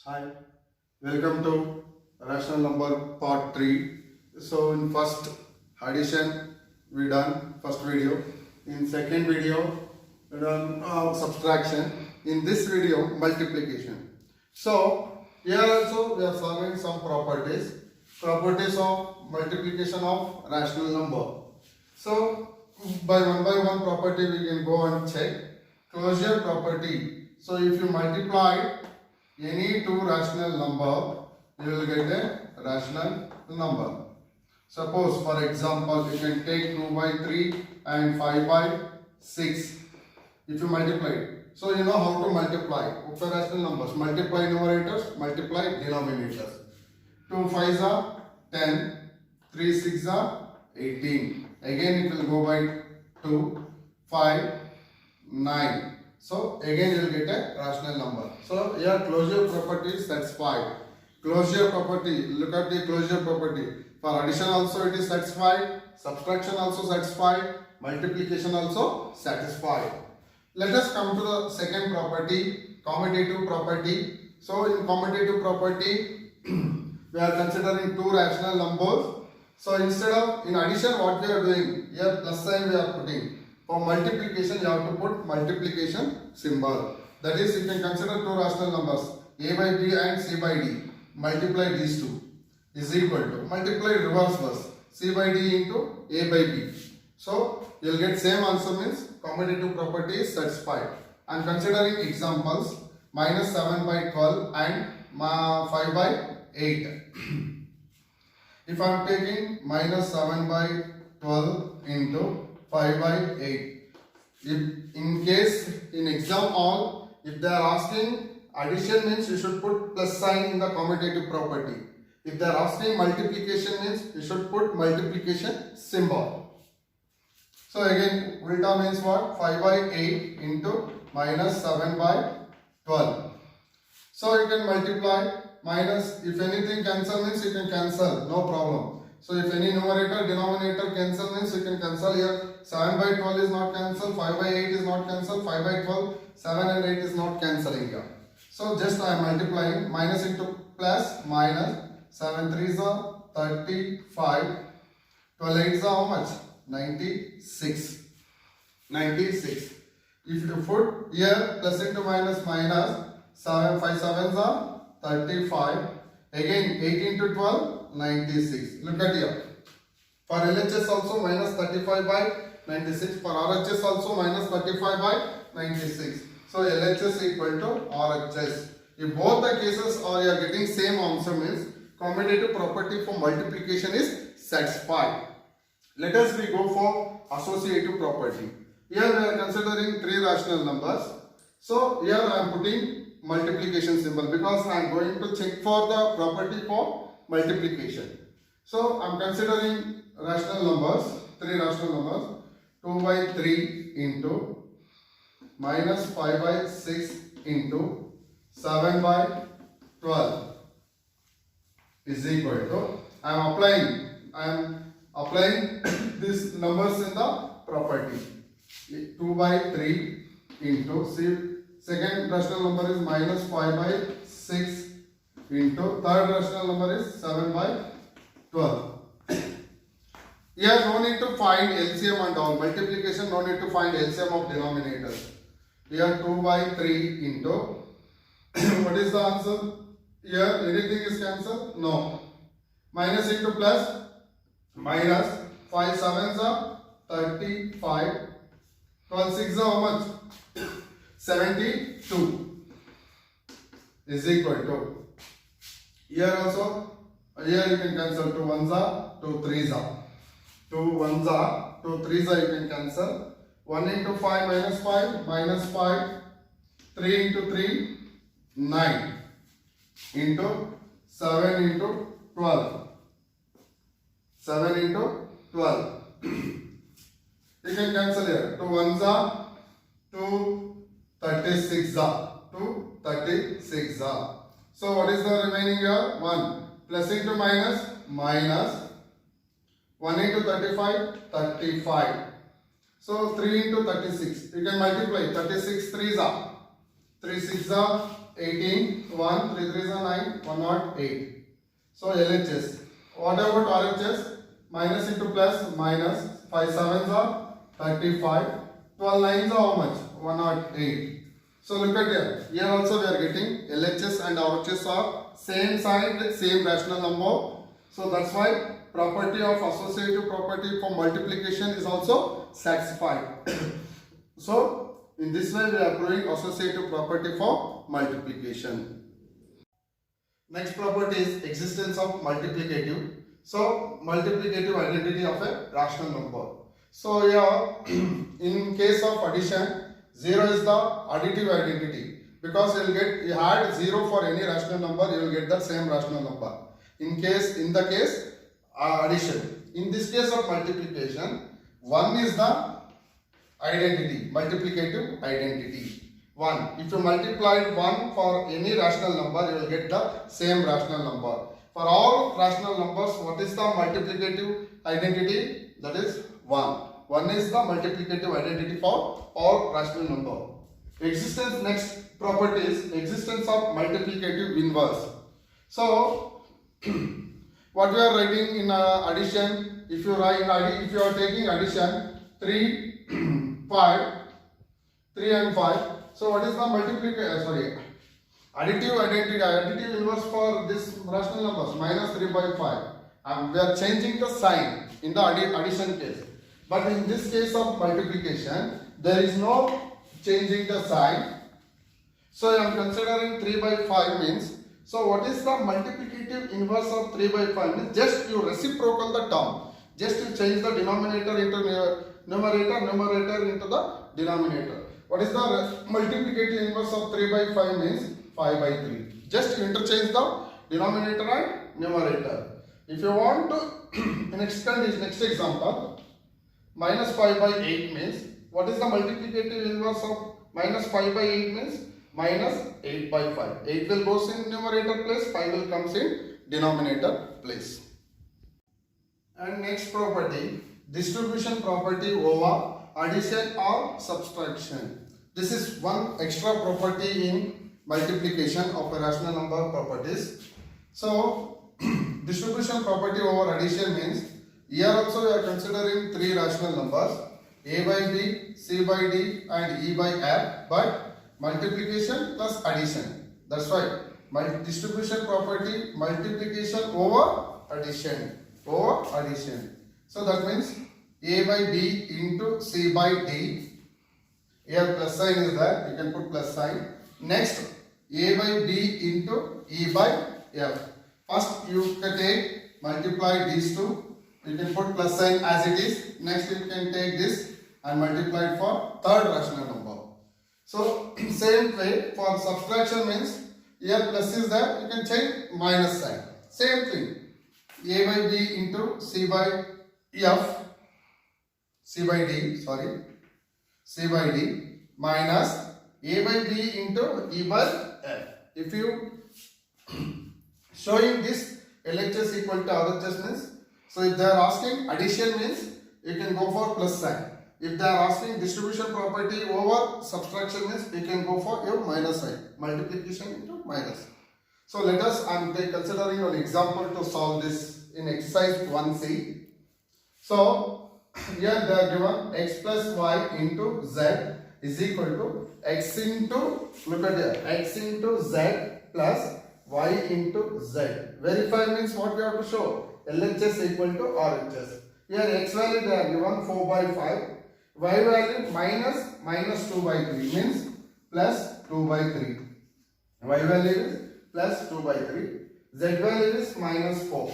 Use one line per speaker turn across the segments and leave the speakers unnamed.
Hi, welcome to rational number part 3. So in first addition we done first video. In second video we done subtraction. In this video multiplication. So here also we are solving some properties. Properties of multiplication of rational number. So by one property we can go and check. Closure property. So if you multiply any two rational number, you will get a rational number. Suppose for example, you can take 2 by 3 and 5 by 6. If you multiply it. So you know how to multiply. Rational numbers. Multiply numerators, multiply denominators. 2 5s are 10, 3 6s are 18. Again it will go by 2, 5, 9. So again you will get a rational number. So here closure property is satisfied. Closure property, look at the closure property. For addition also it is satisfied, subtraction also satisfied, multiplication also satisfied. Let us come to the second property, commutative property. So in commutative property we are considering two rational numbers. So instead of in addition what we are doing, here plus sign we are putting. For multiplication, you have to put multiplication symbol. That is, you can consider two rational numbers, a by b and c by d. Multiply these two is equal to, multiply reverse verse, c by d into a by b. So, you will get same answer means commutative property is satisfied. I am considering examples, minus 7 by 12 and 5 by 8. If I am taking minus 7 by 12 into 5 by 8. If in case in exam all, if they are asking addition means you should put plus sign in the commutative property. If they are asking multiplication means you should put multiplication symbol. So again ulta means what? 5 by 8 into minus 7 by 12. So you can multiply minus, if anything cancel means you can cancel, no problem. So if any numerator, denominator cancel means you can cancel here. 7 by 12 is not cancelled, 5 by 8 is not cancelled, 5 by 12, 7 and 8 is not cancelling here. So just I am multiplying, minus into plus, minus, 7 3s are 35, 12 8s are how much? 96. 96. If you put here plus into minus, minus, 7 5 7s are 35. Again 8 into 12, 96. Look at here. For LHS also minus 35 by 96. For RHS also minus 35 by 96. So LHS equal to RHS. If both the cases are you are getting same answer means commutative property for multiplication is satisfied. Let us we go for associative property. Here we are considering three rational numbers. So here I am putting multiplication symbol because I am going to check for the property for multiplication. So I am considering rational numbers, three rational numbers, 2 by 3 into minus 5 by 6 into 7 by 12 is equal to, I am applying these numbers in the property. 2 by 3 into, see, second rational number is minus 5 by 6 into, third rational number is 7 by 12. Here no need to find LCM and all. Multiplication no need to find LCM of denominators. Here 2 by 3 into, what is the answer? Here anything is cancelled? No. Minus into plus, minus, 5 7s are 35, 12 6 are how much? 72 is equal to, here also, here you can cancel 2 1s are, 2 3s are. 2 1s are, 2 3s are you can cancel. 1 into 5 minus 5, 3 into 3, 9 into 7 into 12. 7 into 12. You can cancel here. 2 1s are, 2 36 are, 2 36 are. So what is the remaining here? 1. Plus into minus, minus. 1 into 35, 35. So 3 into 36. You can multiply. 36 3s are. 3 6 are 18, 1, 3 3s are 9, 108. So LHS. What about RHS? Minus into plus, minus 5 7s are 35. 12 9s are how much? 108. So look at here. Here also we are getting LHS and RHS are same sign, same rational number. So that's why property of associative property for multiplication is also satisfied. So in this way we are proving associative property for multiplication. Next property is existence of multiplicative. So multiplicative identity of a rational number. So here in case of addition, 0 is the additive identity, because you had 0 for any rational number, you will get the same rational number. In the case addition. In this case of multiplication, 1 is the identity, multiplicative identity. 1. If you multiplied 1 for any rational number, you will get the same rational number. For all rational numbers, what is the multiplicative identity? That is 1. 1 is the multiplicative identity for all rational number. Existence, next property is existence of multiplicative inverse. So, what we are writing in addition, if you are taking addition 3, 5, 3 and 5. So what is the additive identity, additive inverse for this rational numbers? Minus 3 by 5. We are changing the sign in the addition case. But in this case of multiplication, there is no changing the sign. So I am considering 3 by 5 means. So what is the multiplicative inverse of 3 by 5 means? Just you reciprocal the term. Just you change the denominator into numerator, numerator into the denominator. What is the multiplicative inverse of 3 by 5 means? 5 by 3. Just you interchange the denominator and numerator. If you want to, next example, minus 5 by 8 means, what is the multiplicative inverse of minus 5 by 8 means? Minus 8 by 5. 8 will goes in numerator place, 5 will comes in denominator place. And next property, distribution property over addition or subtraction. This is one extra property in multiplication of a rational number properties. So distribution property over addition means, here also we are considering 3 rational numbers, a by b, c by d and e by f, but multiplication plus addition. That's why distribution property multiplication over addition. So that means a by b into c by d. Here plus sign is there, you can put plus sign. Next, a by b into e by f. First you can multiply these two. You can put plus sign as it is. Next you can take this and multiply it for third rational number. So same way for subtraction means, here plus is there, you can change minus sign. Same thing. A by b into c by f, c by d minus a by b into e by f. If you showing this LHS equal to RHS means, so if they are asking addition means, you can go for plus sign. If they are asking distribution property over subtraction means, you can go for your minus sign. Multiplication into minus. So let us, I am considering an example to solve this in exercise 1c. So here they are given x plus y into z is equal to x into, look at here, x into z plus y into z. Verify means what we have to show? LHS equal to RHS. Here x value they are given 4 by 5. Y value minus 2 by 3 means plus 2 by 3. Y value is plus 2 by 3. Z value is minus 4.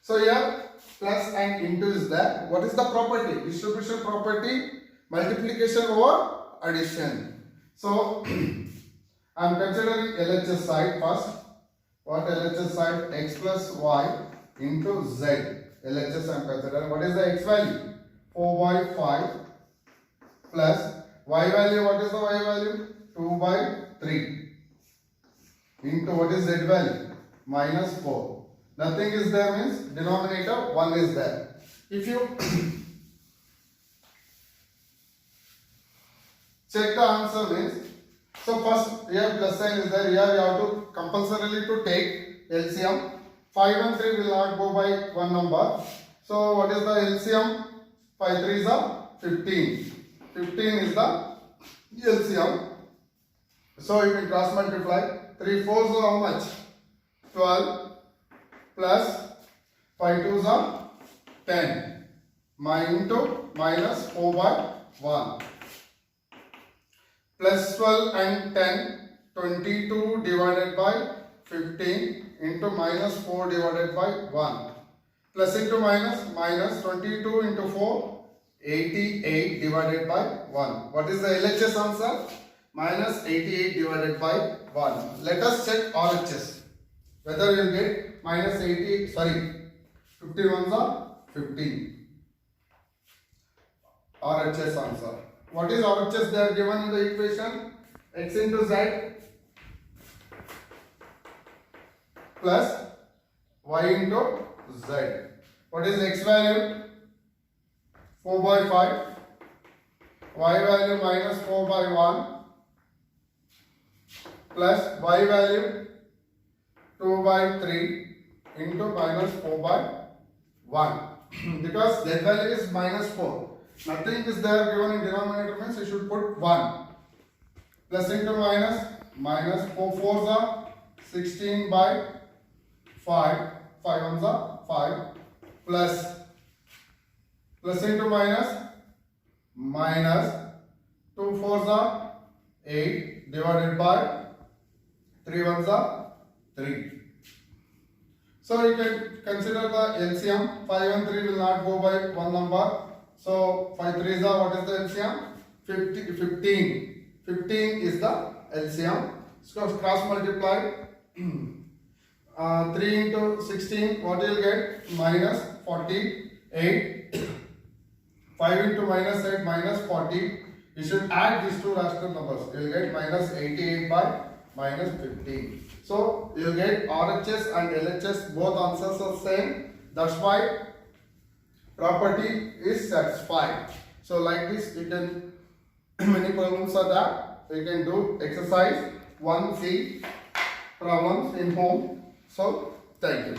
So here plus and into is there. What is the property? Distribution property, multiplication over addition. So I am considering LHS side first. What LHS side? X plus y into z. LHS I am considering. What is the x value? 4 by 5 plus y value. What is the y value? 2 by 3 into what is z value? Minus 4. Nothing is there means denominator 1 is there. If you check the answer means So first here plus sign is there. Here you have to compulsorily to take LCM. 5 and 3 will not go by one number. So what is the LCM? 5 3 is a 15. 15 is the LCM. So you can cross multiply. 3 4s are how much? 12 plus 5 2s are 10. Into minus 4 by 1. Plus 12 and 10, 22 divided by 15 into minus 4 divided by 1. Plus into minus, minus 22 into 4, 88 divided by 1. What is the LHS answer? Minus 88 divided by 1. Let us check RHS. Whether you will get minus 88, sorry, 15 ones are 15. RHS answer. What is RHS they are given in the equation? X into Z plus Y into Z. What is X value? 4 by 5. Y value minus 4 by 1 plus Y value 2 by 3 into minus 4 by 1. Because Z value is minus 4. Nothing is there given in denominator means you should put 1. Plus into minus, minus 4 4s are 16 by 5. 5 ones are 5. Plus into minus, minus 2 4s are 8 divided by 3 ones are 3. So you can consider the LCM. 5 and 3 will not go by one number. So 5 3s are, what is the LCM? 15. 15 is the LCM. So cross multiply. 3 into 16, what you will get? Minus 48. 5 into minus 8, minus 40. You should add these two rational numbers. You will get minus 88 by minus 15. So you will get RHS and LHS, both answers are same. That's why property is satisfied. So like this you can, many problems are there. You can do exercise 1C problems in home. So thank you.